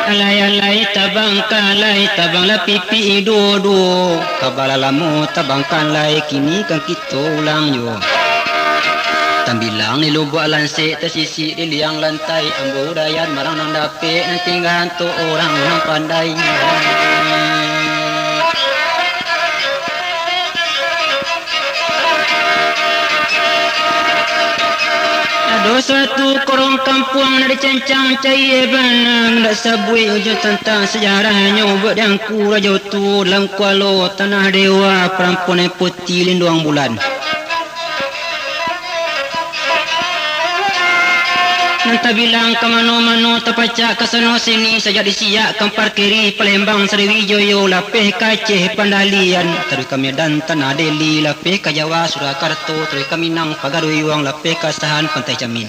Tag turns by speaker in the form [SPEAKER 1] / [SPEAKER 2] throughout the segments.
[SPEAKER 1] Alay-alay tabang kalay tabang la pipi do kabalalamu tabang kalay kini kang kita ulang yo. Tambilang ni lubuk lanse tersisi di liang lantai ambo dayan marang nang dapet nan tinggal tu orang nang pandai. Ada suatu korong kampung dari cancang cahaya banang dak sabui ujo tentang sejarahnya ubek yang kurajo tu dalam kualo tanah dewa perampun putih linduang bulan. Nanti bilang ke mano-mano terpacak ke sana sini sejak disiapkan parkiri Palembang Sriwijaya lapih Aceh Pandalian terus ke Medan Tanah Deli lapih ke Jawa Surakarta terus ke Minang Pagaruyuang lapih ke Asahan Pantai Jamin.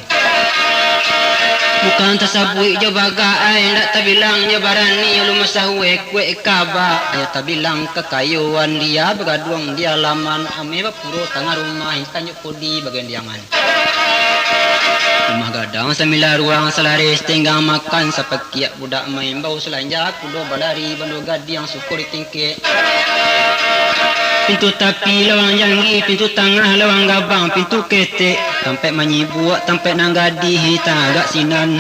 [SPEAKER 1] Bukan tersabui jo bagai nak terbilang jo barani lu masahwe kue kaba ya terbilang kekayuan dia begaduang di alaman ame bapuro tengah rumah tanyuk kodi bagian diaman. Rumah gadang sembilan ruang selaris tinggal makan sepekiak budak main bau selanjak kudo balari bandu gadi yang syukur ditingkik. Pintu tapi lawang janggi, pintu tengah lawang gabang, pintu ketek sampai menyibuak sampai nang gadi hitam agak sinan.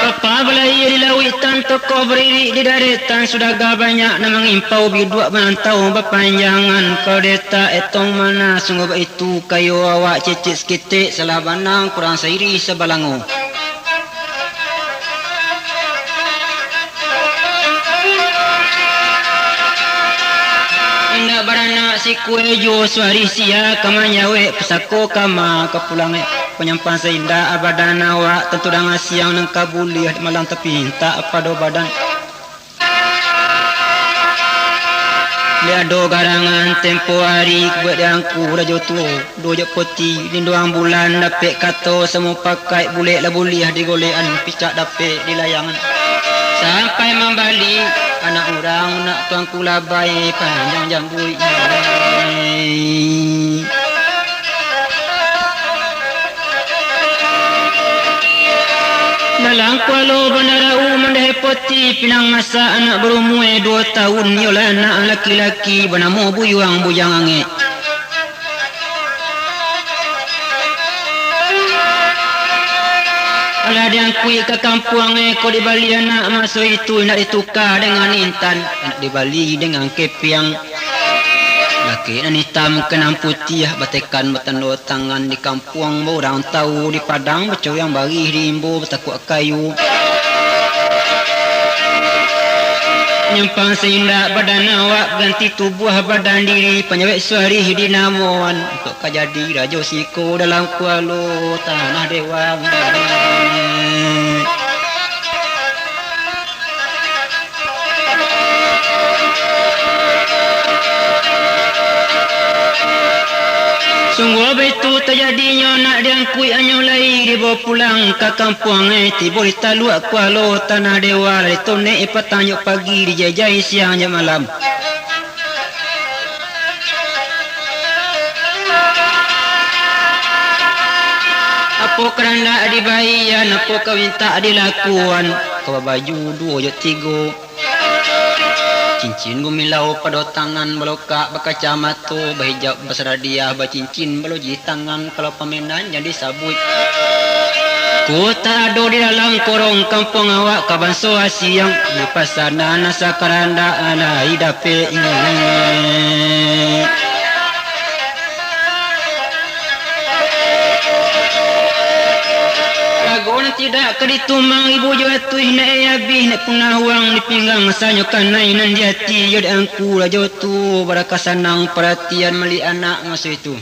[SPEAKER 1] Papa belai di lawitan toko berdiri di daretan sudah gak banyak namang impau bidua menantau berpanjangan kau deta etong mana sungguh itu kayu awak cicit sekitik salah banang kurang sairi sebalangu. Indah barana si kue jo suari sia kamanyawe pesako kama kepulang penyampan seindah abadan awak tentu dengan siang nang kabuli malam tapi tak apa do badan dia do garangan tempo hari buat yang ku rajo tu dojo poti linduang bulan dapet kato semua pakai bulet la buliah di golean picak dapet di layangan sampai membalik anak orang nak tuang kula baik panjang jambui. Dalam kualo bandara mandai poti pinang masa anak berumur 2 tahun yolah anak laki-laki bernama Buyuang Bujang Angit. Alah dia kui ke kampung ko di Bali anak masuk itu nak ditukar dengan intan nak di Bali dengan kepiang. Laki nan hitam kenam putih batekan bertanda tangan di kampung orang tahu di padang bercoyang bari di imbu bertakuk kayu. Nyampang seindak badan awak ganti tubuh badan diri penyawet suari di namuan untuk kajadi rajo siko dalam kualo tanah dewa. Sungguh betul terjadinya nak diangkui anyo lai dibawa pulang ke kampung tiba di taluak kualo tanah dewa dari tonek petang yuk pagi dijajai siang je malam. Apa kerana dibayan apa kau minta dilakuan kau baju 2 3 cincin gumilau pada tangan belokak berkacamata berhijab berseradiah bercincin beloji tangan kalau pamenan jadi sabut ku tak ada di dalam korong kampung awak kaban soa siang di pasana nasa karanda ala hidape tidak keditumang ibu jatuh nak habis nak punah wang di pinggang sanyo kanai nan jati jod angku rajo tu baraka sanang perhatian meli anak masa itu.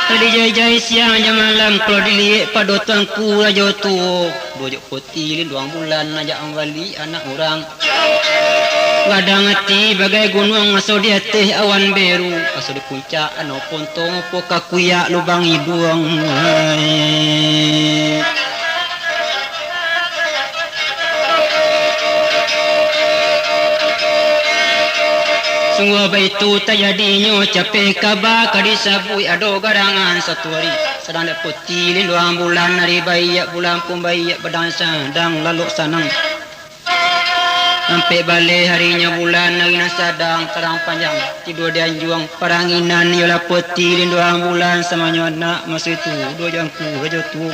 [SPEAKER 1] Tadi jai-jai siang jam malam kalau dilihat pada tuanku rajo tu bojok putih linduang bulan ajak ambali anak orang. Wadang hati bagai gunung masuk di atas awan biru masuk di puncak ano pontong poka kuyak lubang hidung Sungguh baitu tajadinya capai kabar kadisabui ado garangan satu hari. Sedang dak putih linduang bulan hari bayak bulan pun bayak berdansa dang lalu sanang. Sampai balik harinya bulan hari sadang terang panjang tidur dia juang peranginan ialah putih linduang bulan samanya anak masa itu dua jangku raja tu.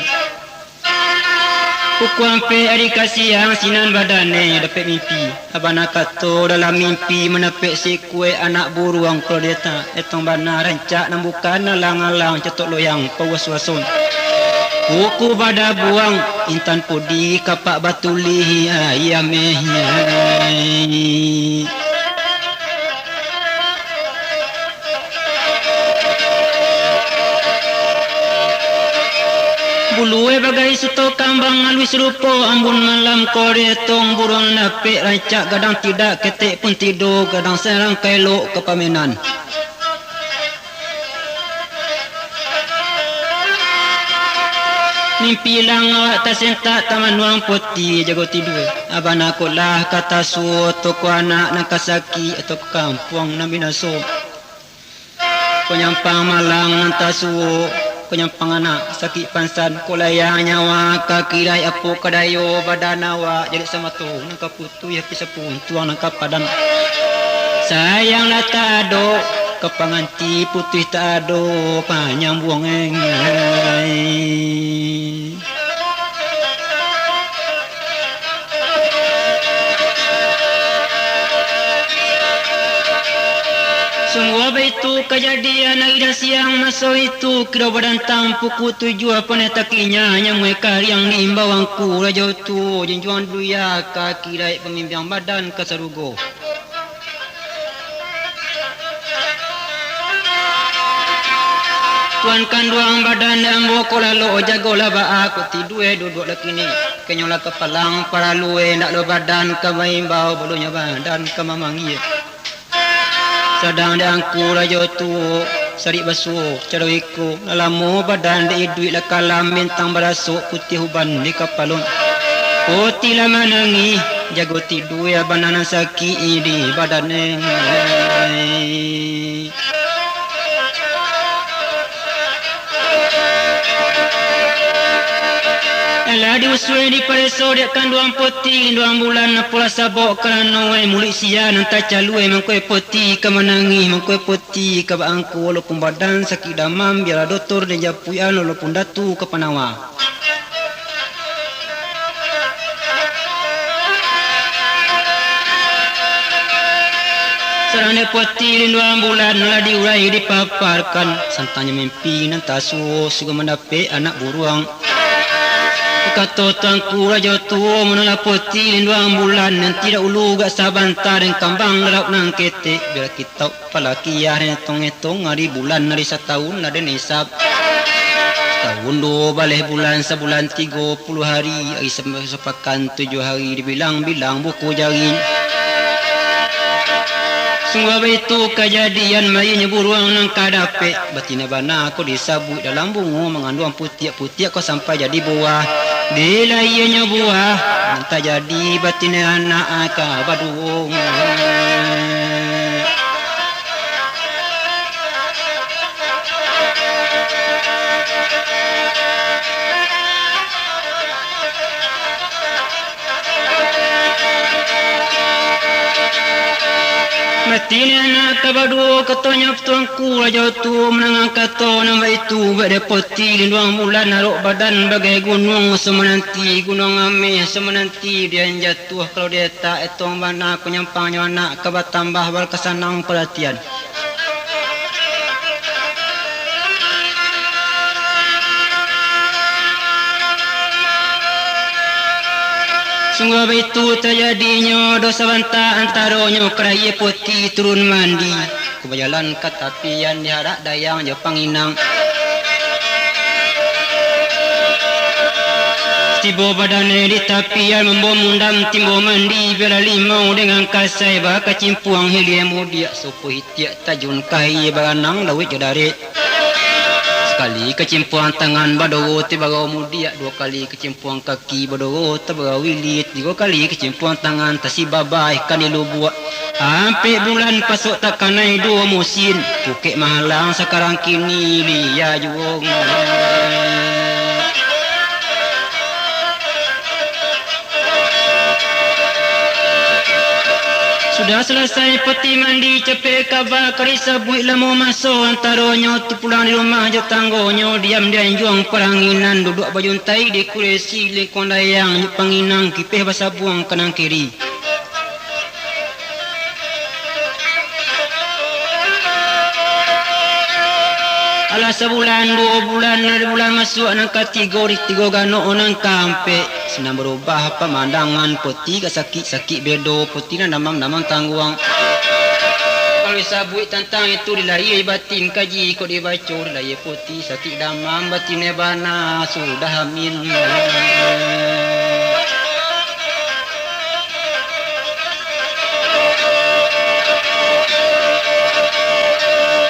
[SPEAKER 1] Pukul sampai hari kasihan sinan badannya dapat mimpi. Abang kata dalam mimpi menepek si kue anak buruang kalau dia tak etong bana rancak nak bukan alang-alang cetok loyang pawas-wasun. Buku pada buang intan pudi kapak batu lihi ayamnya. Buluwe bagai suto kambang alwi serupo ambun malam kore tong burung napik rancak gadang tidak ketik pun tidur gadang serang kelok kepaminan. Mimpi lang awak tersentak taman nuang putih jago tidur. Abang aku lah kata suo toko anak nak kasaki atau kampung nak binaso. Penyampang malang nanti suo. Penyampang anak sakit pansan kolayang nyawa kaki rai apu kadayo badan awak jadi sama tu nangka putu ya kisapun tuang nangka padan. Sayang lah tak ada kepanganti putih tak ada panjang buang semua itu kejadian hari siang masa itu kira badantang pukul 7 apa nak takinya yang mereka yang nimbawangku raja tu jenjuan duya kaki raik pemimpin badan kasarugo. Tuan kanduang badan ambo kolalo jagolah ba aku tidue duduk laki ni kenyola kepalang para luwe ndak lo badan kemaimbau bulunya badan kemamangi. Sedang diangku raja tu sari basuh carawiku lalamu badan di duit lakalam bintang berasuk putih uban di kapalun putih lama nangi jago tidur ya banana sakit di badan Alah diusui di pareso dia kanduang putih duang bulan apalah sabok kerana mulik sian entah calue mangkue putih ke menangi mangkue putih ke baangku walaupun badan sakit damam biar doktor dia japuyan walaupun datu ke panawa. Serane putih linduang bulan lah diurai dipaparkan santanya mimpi nanti suo suga mendapat anak buruang. Kata tuanku raja tua menolak putih linduang bulan yang tidak ulu gak sabantar dan kambang lerap nang ketik biar kita palakiyah hitung-hitung hari bulan hari setahun ada nisab setahun 2 balik bulan sebulan 30 hari hari sepakan 7 hari dibilang-bilang buku jari. Sungguh itu kejadian marinya buruang nang kadapek batina bana aku disabut dalam bunga mengandung putih-putih kau sampai jadi buah. Bila ianya buah entah jadi batina anak kabadung. Matini anak kabadu katanya tuanku raja tu menangang kata nama itu pada putih linduang bulan naruk badan bagai gunung semenanti gunung ameh semenanti dia jatuh kalau dia tak etong bana penyampangnya anak kabar tambah bal kesanang perhatian. Sungguh itu terjadinya dosa bantah antaranya keraya putih turun mandi. Kebajalan ke tapian diharap dayang Jepang inang. Tiba badannya di tapian membawa mundam timbo mandi bila limau dengan kasai baka cimpuang hiliamu dia supu hitiak tajun kai baranang lawit jodarit. sekali kecimpuan tangan badowo tibagau mudia, 2 kali kecimpuan kaki badowo tibagau wilit, 3 kali kecimpuan tangan tasi babai kanilu buat. Sampai bulan pasok tak kanai 2 musim, Pukek Mahalang sekarang kini liya juong. Sudah selesai peti mandi cepet kabar kerisa buik lama masuk antaronyo tu pulang di rumah je tanggonyo diam dia juang peranginan duduk bajuntai di kursi lekon dayang panginang kipeh basa buang kanan kiri. Alah sebulan 2 bulan 4 bulan masuk nang kategori 3 gano nang kampe senang berubah pemandangan peti ke sakit bedo peti na damang tangguang kalau sabut tentang itu dilai batin kaji kok dibaca dilai peti sakit damang batin bana sudah hamil.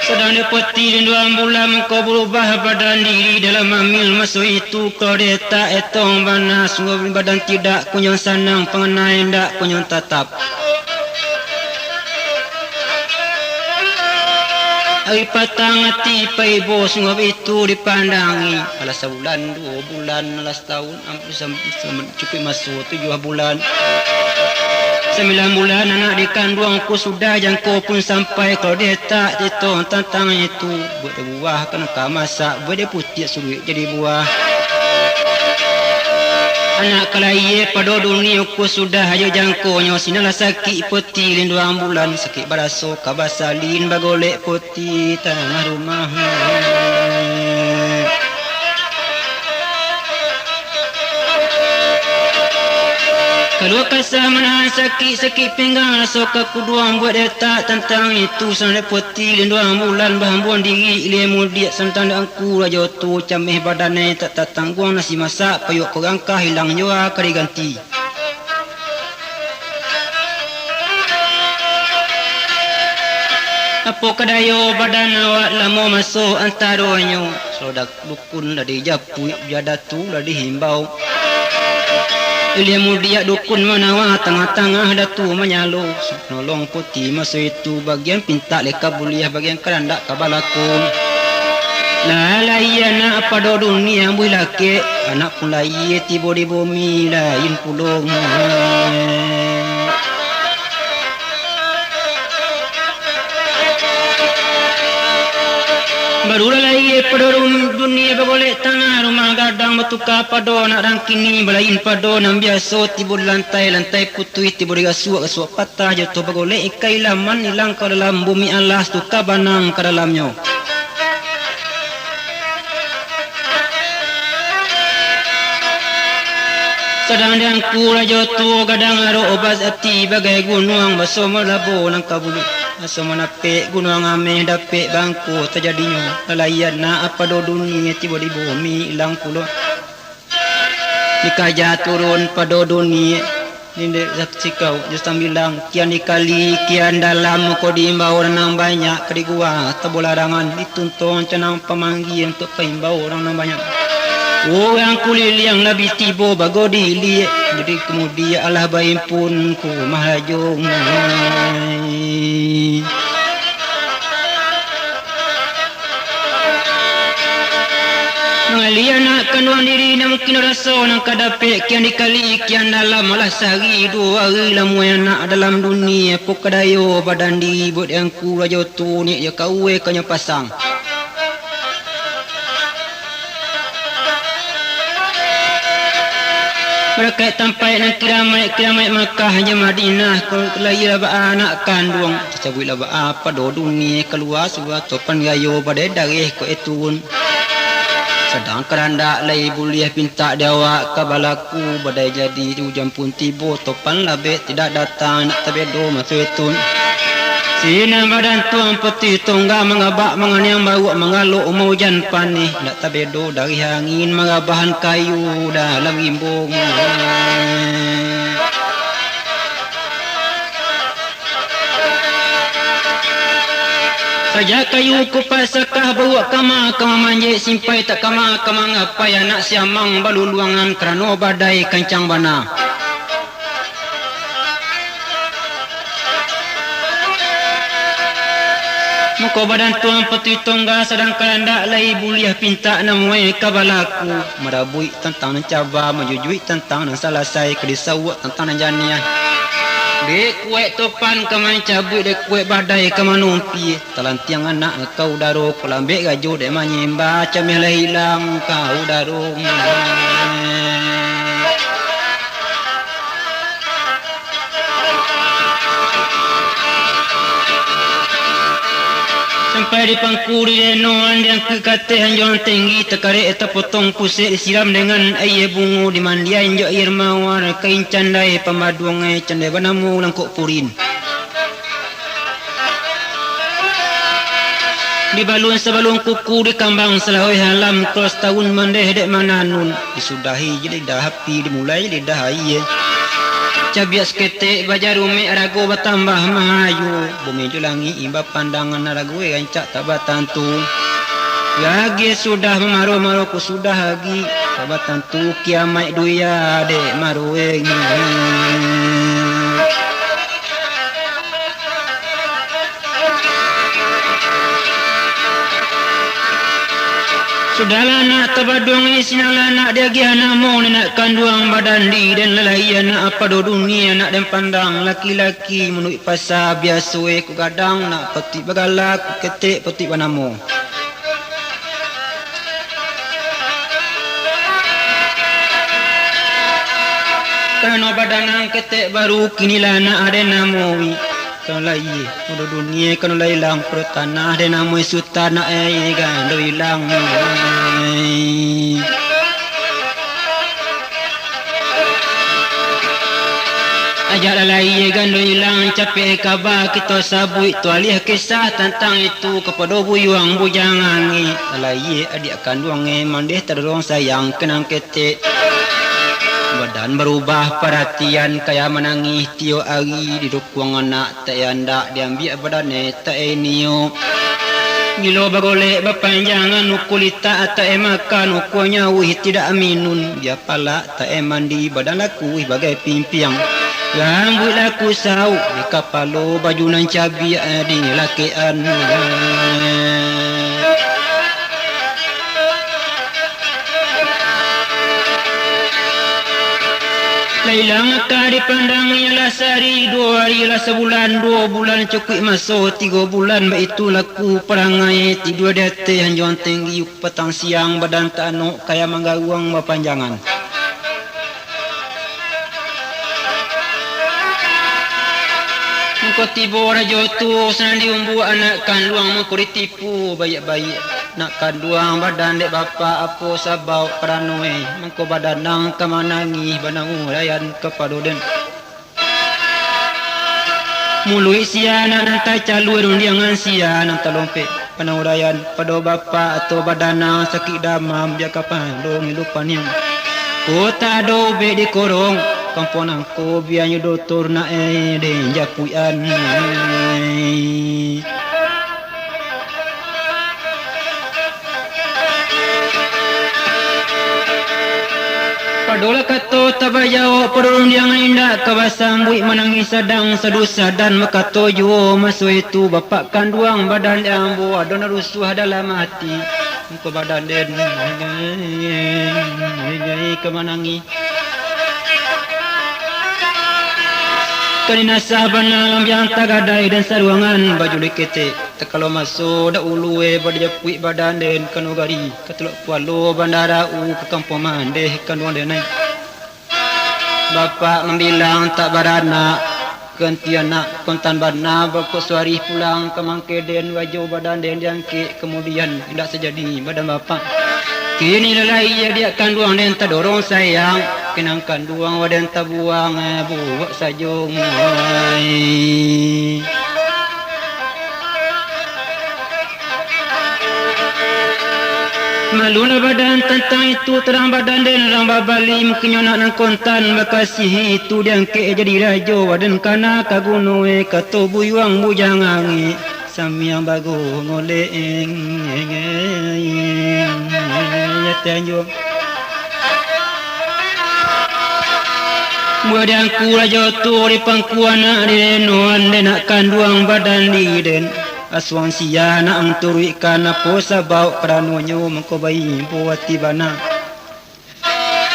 [SPEAKER 1] Sedang peti 2 bulan kau berubah badan diri dalam hamil masuk itu kereta etong banas badan tidak kunyang sanang pengenai ndak kunyang tatap. Hari patang hati pai bos ngop itu dipandangi. Alah sebulan 2 bulan alah setahun cukup masuk 7 bulan. 9 bulan anak dikandungku sudah jangkau pun sampai kalau dia tak itu tentang itu buat buah kena masak buat dia putih sulit jadi buah anak kalai pada dunia ku sudah aja jangkaunya sinalah sakit peti 2 bulan sakit baraso kabasalin bagolek peti tengah rumah. Kalau kasar menahan sakit pinggang so kekuduang buat detak tentang itu sampai peti 2 bulan bahambuan diri ilmu dia sentang aku raja tu cameh badannya tak tangguang nasi masak payuk kerangkah hilang nyawa kali ganti. Apa kadayo badan awak lama masuk antaronyo sodak dukun dari japu biada tu dari himbau. Ilmu dia dukun manawa tengah-tengah datu menyalo nolong putih masa itu bagian pinta leka buliah bagian kerandak kabalakun lalai anak pada dunia bui laki anak pun lai tiba di bumi lain pulung. Barulah lagi pada dunia bergolek tanah rumah gadang bertukar pada nak dan kini belain pada nam biasa tiba lantai putui tiba digasuak patah jatuh bergolek ikai laman hilang ke dalam bumi Allah tukar banang ke dalamnya. Sedang dan ku raja tu gadang aro obat hati bagai gunung baso melabo nang kabulu. Asa menapik gunung ameh dapik bangku terjadinya lalayan na apa do dunia tiba di bumi hilang puluh dikaja turun pada dunia ini sikau justang bilang kian dikali kian dalam kau diimbau orang banyak kedi gua tebolarangan dituntun cenang pemanggil untuk peimbau orang banyak orang kulit yang lebih tiba bagodi liat jadi kemudian Allah baim pun ku mahajung. Mengalia nak kenuan diri nak mungkin rasa nak kadapik kian dikali kian dalam malah sehari 2 hari lamu anak dalam dunia pokadayo badan diri buat yang ku raja tu ni ya kawe kanya pasang. Berkat tampai nak kiramai Makkah je Madinah kalau lahir ba anak kandung cabut lah apa do dunia keluar sudah topan gayo pada darih ko etun sedang keranda lai buliah pinta dewa kabalaku badai jadi hujan pun tiba topan labet tidak datang nak tabedo masuk etun sina badan tuang peti tongga mengabak menganiang baru mengaluk mau hujan panih nak tabedo dari angin mengabahan kayu dalam gimbung. Kajak kayu kupas sekah bawa kama manjek simpai tak kama ngapai anak siamang balu luangan kerana badai kencang bana. Muka badan tuang peti tongga sedang kelandak lai buliah pinta namai kabalaku merabui tentang mencabar menjujui tentang dan salasai kedisawak tentang janiah. Dek kuek topan keman cabut dek kuek badai keman umpi talantiang anak kau daro kolambek gajo dek manyimba camih lah hilang kau daro. Sampai di pangkuri denoan yang kekate hanjuan tinggi terkarek eta potong pusik disiram dengan air bungu di mandian jo air mawar kain candai pemaduangai candai banamu langkuk purin. Di balun sebalung kuku di kambang selahoi halam kos tahun mandeh dek mananun disudahi jadi dah api dimulai jadi dah air. Cabiak seketik bajar umi arago bertambah mahayu bumi julangi imba pandangan arago gancak tak batantu lagi sudah memaru-maru ku sudah lagi tak batantu kiamat duya dek marueng. Sudahlah nak tabadung isinalah nak dia gi anak mau nak kanduang badan di dan lelai anak apa do dunia nak dan pandang laki-laki menui pasar biasa ku gadang nak peti bagalak ketik peti banamu. Karena badan ketik baru kinilah nak ada namu. Kalau lagi, kalau dunia kalau hilang pertanah dan nama sultan nak kan do hilang. Ajak lagi kan do hilang capek kabar kita sabui tu alih kisah tentang itu kepada buyuang bujangan ni. Lagi adik kandung mandeh terorong sayang kenang ketik. Badan berubah perhatian kaya menangis tio hari di dukuang anak tak yandak diambil badan tak enio gilo bagolek berpanjangan ukulita tak makan ukunya wih tidak minun dia palak tak mandi badan laku wih bagai pimpiang rambut laku sau di kapalo baju nan cabi di lakian. Lailang akar dipandang ialah sehari, 2 hari ialah sebulan, 2 bulan cukup masuk, 3 bulan itu laku perangai, 3 dete hanjuan tinggi petang siang badan tak anuk kaya manggaruang berpanjangan. Muka tiba raja tu senang diumbu anak kanduang muka ditipu baik-baik. Nak kanduang badan dek bapa apa sabau peranoi muka badan nang kamanangi banang ulayan kepada den. Mului sia nak nantai calur undiangan sia nak talompe panang ulayan pada bapa atau badan nang sakit damam dia kapan dong lupan yang. Ko tak do be di korong kamponang ko bianyu doktor na de japuan. Padola kato tabayao perun yang indah kawasang buik menangis sedang sedusa dan makato juo masuk itu bapak kanduang badan yang buah dona rusuh dalam hati muka badan den kemanangi Kanina sahabat nalam yang tagadai dan saruangan baju lekete. Kalau masuk dah ulu pada puik badan den kanugari. Katulok pualo bandara ke kampung mandeh kanuang denai. Bapak membilang tak barana gantian nak kontan barna bakok suari pulang ke mangke den wajah badan den jangkit kemudian tidak sejadi badan bapak. Kini lelai dia kanduang den tadorong sayang kenang kanduang waden tabuang buat sajung malulah badan tentang itu terang badan den orang babali mungkin nak nang kontan bakasih itu dia ke jadi rajo waden kana kagunoi kato buyuang bujangangi samiang bago ngoleh ya tenyo Mudian kura jotu di pangkuana di nuan de nak kanduang badan di den aswang sia na ang turi kana posa bau krano nyo mengko bayi buat tibana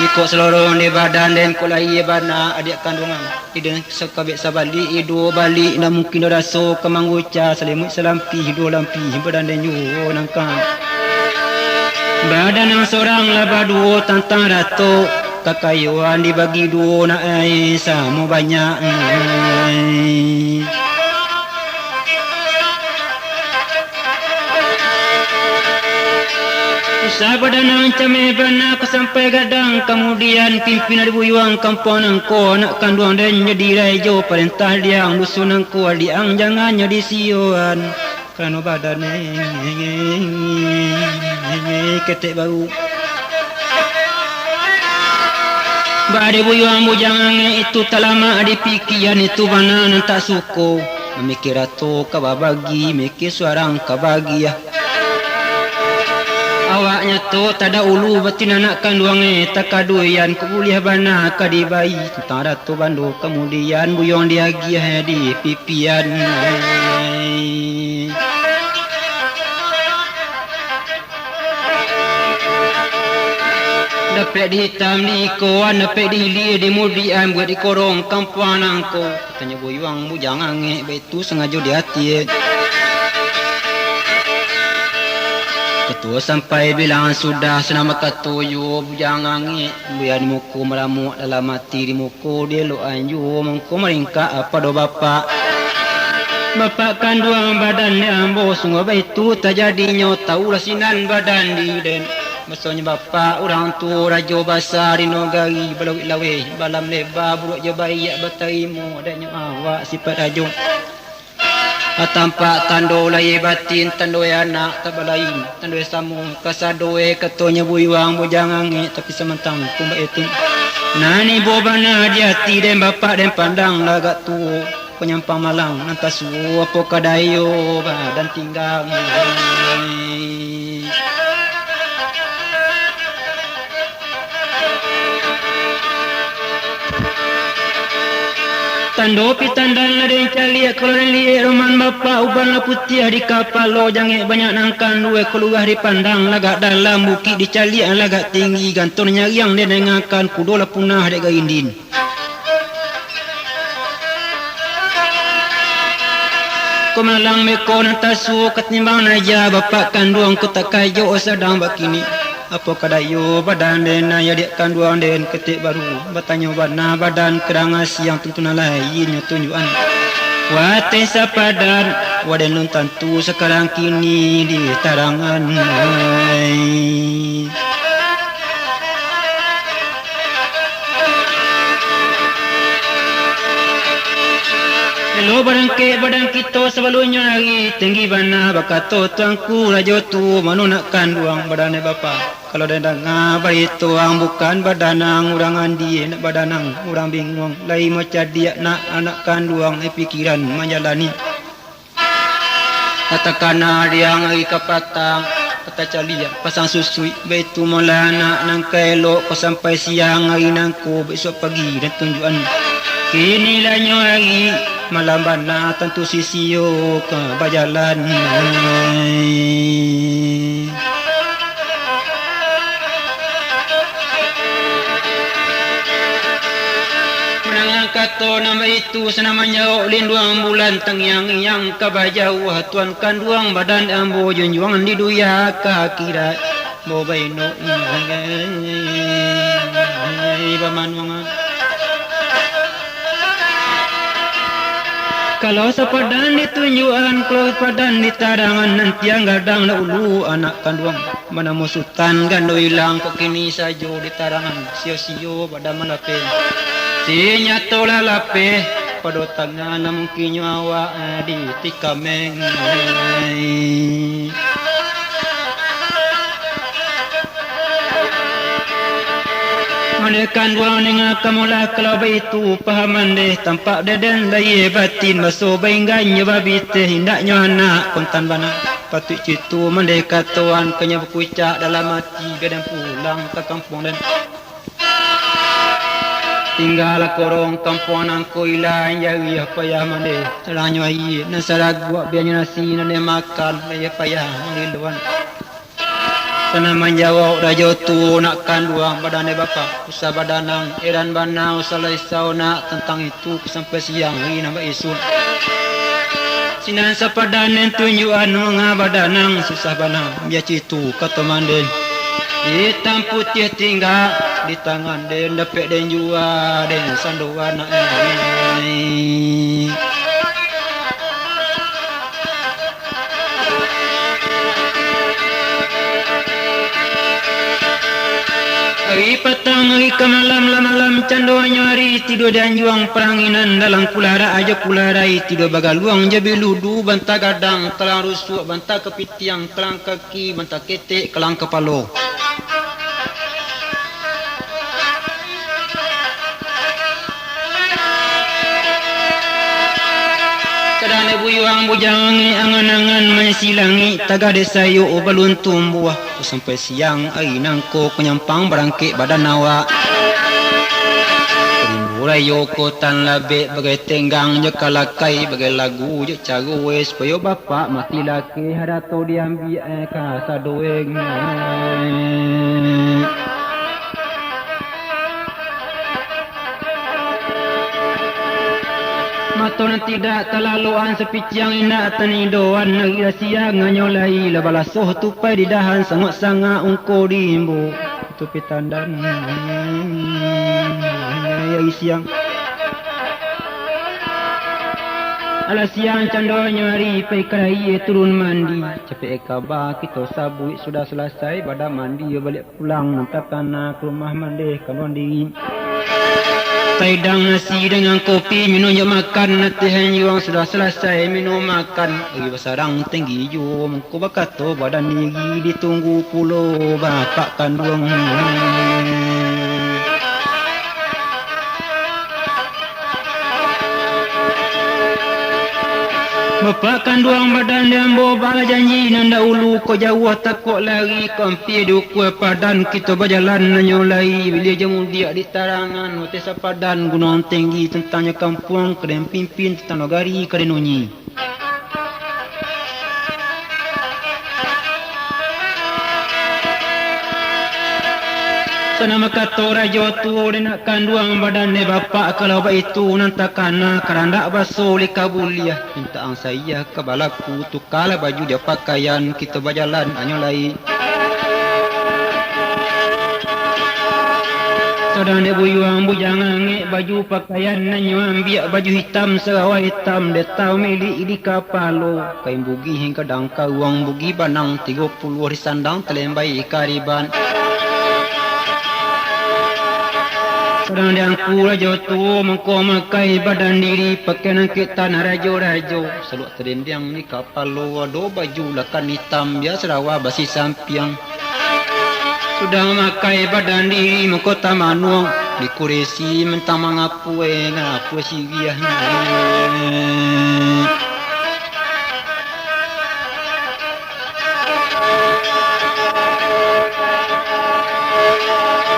[SPEAKER 1] Iko seluruh di badan den kulai bana adik kandungan iden sekabek sabali idu balik na mungkin raso kemanguca selimut selampi hidu lampi badan den yo nangkang badan yang seorang laba duo tantang dato kakayuan dibagi dua nak sama banyak Sabadan came bana aku sampai gadang kemudian pimpinan buyuang kampung angko nak kanduang dan jadi rajo perintah diang dusun angko diang jangan jadi sioan kerana badan ketek bau Bade buyuang bujang itu tak lama dipikiran itu bana nan tak suko memikir atau kababagi mikir suarang kabagi ya Awaknya tu tak ada ulu batin anak kanduang tak kaduyan kebuliah bana kadibai tentang ratu bandu kemudian buyuang diagi di pipian Dapat dihitam di ikoan, dapat dihilir di mudian buat dikorong kampuan angko. Katanya buyuang bujang angin, betul sengaja di hati. Ketua sampai bilang sudah senama katuyu bujang angin. Buya di muku meramu dalam mati di muku dia lo anju mengko meringkak apa do bapak. Bapak kanduang badan ni ambo sungguh betul tak jadinya tahu rasinan badan di den. Maksudnya bapa orang tu rajo basar di nogari balawit laweh balam lebar buruk je bayi bataimu adanya awak sifat rajo tampak tando lai batin tando anak tak balain tando samung kasadoe katonya buyuang bujang angin tapi sementang kumba itu nani bobana dia ti den bapa den pandang lagak tu penyampang malang nantas apa kadayo badan tinggal Tando pitandan la den caliak kalau lihat roman bapa uban la putih di kapal lo jangan banyak nangkan dua keluar di pandang lagak dalam bukit di caliak lagak tinggi gantornya yang dia dengarkan kudo la punah dek gaindin Kemalang meko nantasu ketimbang naja bapa kanduang ku tak kayo sedang bakini apa kadayo badan den ya dek kanduang den ketik baru bertanya bana badan kerang siang tentu lainnya tunjukan wate sapadan waden nun tentu sekarang kini di tarangan Hello badan kita sebelumnya lagi tinggi bana bakato tuangku rajo tu manu nak kanduang badan bapa kalau dia dengar bari tuang bukan badanang urang andi nak badanang urang bingung lai macam dia nak anak kanduang pikiran menjalani katakan dia ngai kapatang kata calia pasang susui betu molana nang kelok ko sampai siang hari nangku besok pagi dan tunjukan kini lanyo lagi malam bana tentu sisiyo ke bajalan menangan kato nama itu senamanya linduang bulan tengyang-yang kabajau hatuan kanduang badan ambo junjuang di duya kakira bobaino bamanwangan Kalau sepadan ditunjukan, kalau sepadan ditarangan nanti yang gadang na ulu anak kanduang. Mana musutan gando hilang kok kini saja ditarangan. Sio-sio pada manape. Si nyato lalape pada tangan mungkin nyawa di tikameng. Menekan dua dengan kamulah kalau itu pahaman deh tampak deden daya batin baso bainggannya babi teh hindaknya anak kontan bana patut citu mendekat tuan kenya berkucak dalam hati gadang pulang ke kampung dan tinggal korong kampung angko ilang jari apa ya mande terangnya ai nasarag buat biarnya nasi nane makan ya payah meliluan sana menjawab rajo tu nak kanduang badannya bapa usah badanang eran banau salai sauna tentang itu sampai siang hari nampak isu sinan sapadanen tunjuan nga badanang susah banang biar citu kata manden hitam putih tinggal di tangan den dapat den jua den sanduan Hari petang, hari ke malam candonya hari tidur dan juang peranginan dalam kulara aja kularai tidur bagal luang jabi ludu bantah gadang kelang rusuk bantah kepitiang kelang kaki bantah ketek kelang kepala. Kadane buyuang bujangi angan-angan mensilangi taga desa yo balun tumbuh sampai siang ai nangko penyampang berangkit badan awak rimburai yo kotan labe bagai tenggang je kalakai bagai lagu je caru wes supaya bapak mati laki hadato diambil ka sadoeng Maton tidak terlaluan sepiciang indah tanidoan negeri siang nganyolai labala soh tupai di dahan sangat-sangat ungko dimbu tu pitandan ya siang ala siang candonya hari pai kerai turun mandi capek kabar kita sabui sudah selesai pada mandi balik pulang nanti kana ke rumah mandi kanon diri Taidang nasi dengan kopi minum je makan natihan juang sudah selesai minum makan agi basarang tinggi ju mengko bakato badan diri ditunggu pulau bapak kandung Bapak kandung badan dan bawa janji nanda ulu kau jauh takut lari kampi dukue padan kita berjalan nyolai bila jamu dia di tarangan utesa padan gunung tinggi tentangnya kampung keren pimpin tentang negari keren nunyi Sana makato rajo tu nak kanduang badan ne bapak kalau itu nanti kana keranda baso lika buliah minta ang saya ke balaku tu kala baju dia pakaian kita berjalan anyolai Saudara buyuang bujangan baju pakaian nanyo ambil baju hitam serawa hitam dia tahu milik di kapalo kain bugi hingga dangka uang bugi banang 30 hari sandang telembai kariban Sedang yang kura jotu mengko makai badan diri pakai nangkit tanah rajo-rajo seluk terendang ni kapal lo ado baju lakan hitam dia serawa basi sampiang sudah makai badan diri mengko tamanuang di kuresi mentang mangapue ngapu siriahnya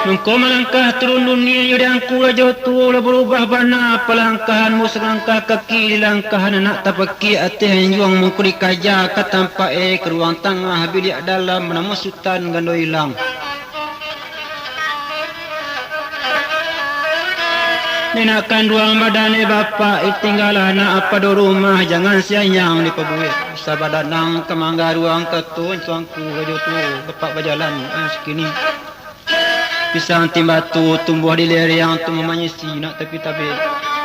[SPEAKER 1] Mengko melangkah turun dunia yang kura jotu la berubah bana pelangkahanmu selangkah kaki di langkahan anak tapaki atih juang mengkuri kaja katampa ke ruang tengah bilik dalam nama sultan gando hilang Nenakan ruang badan bapak tinggal anak apa do rumah jangan siang di pebuih usah badanang kemangga ruang ketun suangku jotu bapak berjalan sekini Pisang timbatu tumbuh di lereng tu memanyisi nak tapi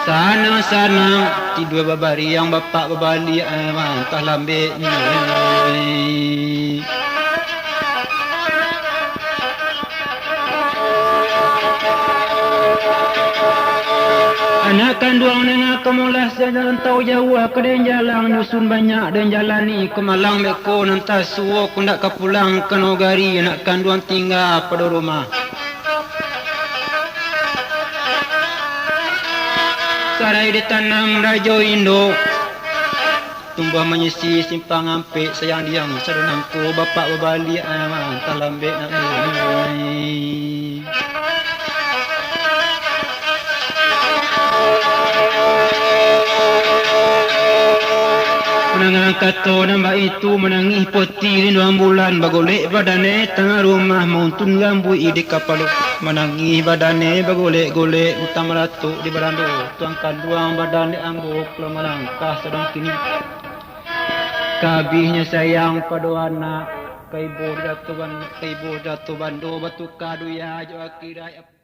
[SPEAKER 1] sana tidur babari yang bapak berbalik mantah lambe Anak kandung dengan kemulah sedang tahu jauh ke den jalan dusun banyak dan jalani ke Malang beko nanti suo kundak ke pulang ke nogari anak kandung tinggal pada rumah Karai ditanam Rajo Indo tumbuh menyisi simpang ampik sayang diam sadunangku bapak berbalik talambek nak mulai menangang kato nambah itu menangih poti rinduan bulan bagolek badane tengah rumah montun gambui di kapal menangih badane bagolek-golek utama ratuk di berando tuangkan duang badan di ambuk melangkah sedang kini kabihnya sayang pada anak kaibo jatuh bando batu kadu ya jo akirai